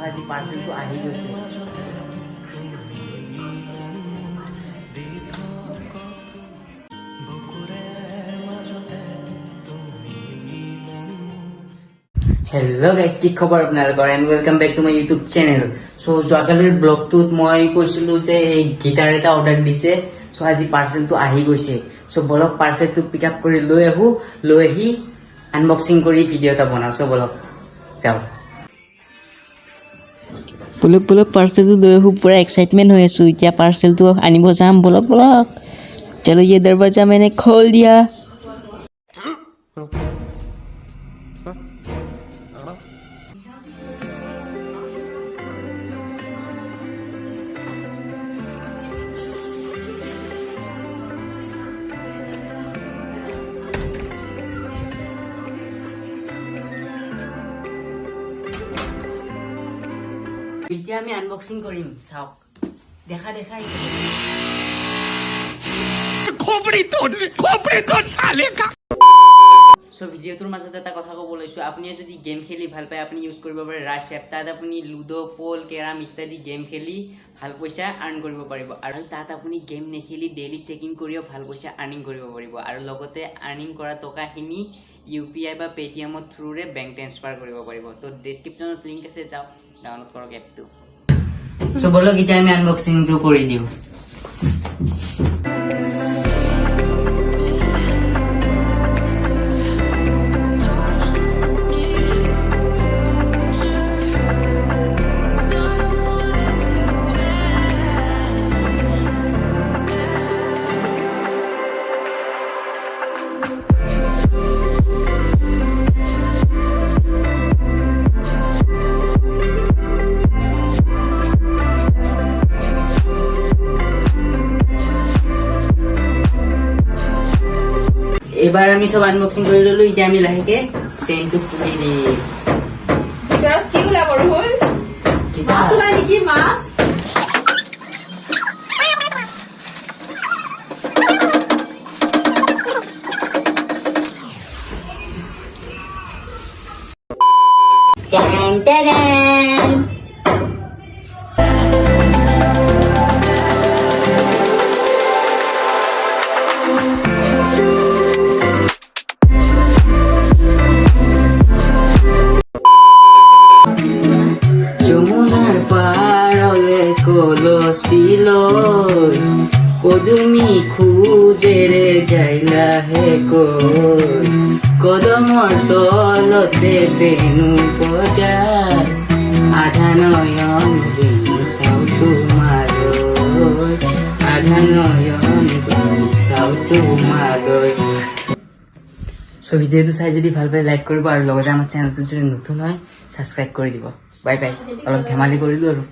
আজি পাৰ্চেলটো আহি গৈছে Hello guys, কি খবৰ আপোনালোকৰ and welcome back to my YouTube channel. So যোৱাকালিৰ ব্লগটোত মই কৈছিলো যে এই গিটাৰ এটা অৰ্ডাৰ দিছে so আজি পাৰ্চেলটো আহি গৈছে so বলক পাৰ্চেলটো পিক আপ কৰি লৈ আহি আনবক্সিং কৰি ভিডিও এটা বনাও so বলক যাও বলক পাৰ্চেলটো লৈ আহো পুৰা এক্সাইটমেন্ট হৈ আছো এতিয়া পাৰ্চেলটো আনিব যাম বলক চলো ये दरवाजा मैंने खोल दिया এতিয়া আমি আনবক্সিং কৰিম চাওক দেখা खोपड़ी तोड़ साले का সো ভিডিওটোৰ মাজত এটা কথা ক'ব লৈছো আপুনি যদি গেম খেলি ভাল পায় আপুনি ইউজ কৰিব পাৰে ৰাশ এপ তাত আপুনি লুডো পল কেৰাম ইত্যাদি গেম খেলি ভাল পইচা আৰ্ন কৰিব পাৰিব আৰু তাত আপুনি গেম নেখেলি ডেইলি চেকিং কৰিও ভাল পইচা আৰ্নিং কৰিব পাৰিব আৰু লগতে আৰ্নিং কৰা টকাখিনি ইউপিআই বা পেটিএমৰ থ্ৰুৰে বেংক ট্ৰান্সফাৰ কৰিব পাৰিব তো ডেসক্ৰিপচনত লিংক আছে যাওক ডাউনলোড কৰক এপটো সো বলক এতিয়া আমি আনবক্সিংটো কৰি দিও এবাৰ আমি সব আনবক্সিং কৰি ললো এতিয়া আমি লাহেকে চেইনটো খুলি দিম ভিতৰত কি ওলা বড় হল মাছ ওলা নেকি মাছ যমুনাৰ পাৰলে কলসিলৈ পদুমি খুজেৰে যাইলা হে কই কদমৰ তলতে বেনু বজাই আধা নয়ন বিচাও তোমালৈ আধা নয়ন বিচাও তোমালৈ সো ভিডিওটো চাই যদি ভাল পায় লাইক কৰিব আৰু লগতে আমাৰ চেনেলটো যদি নতুন হয় সাবস্ক্ৰাইব কৰি দিব বাই বাই অলপ ধেমালি কৰিলো আৰু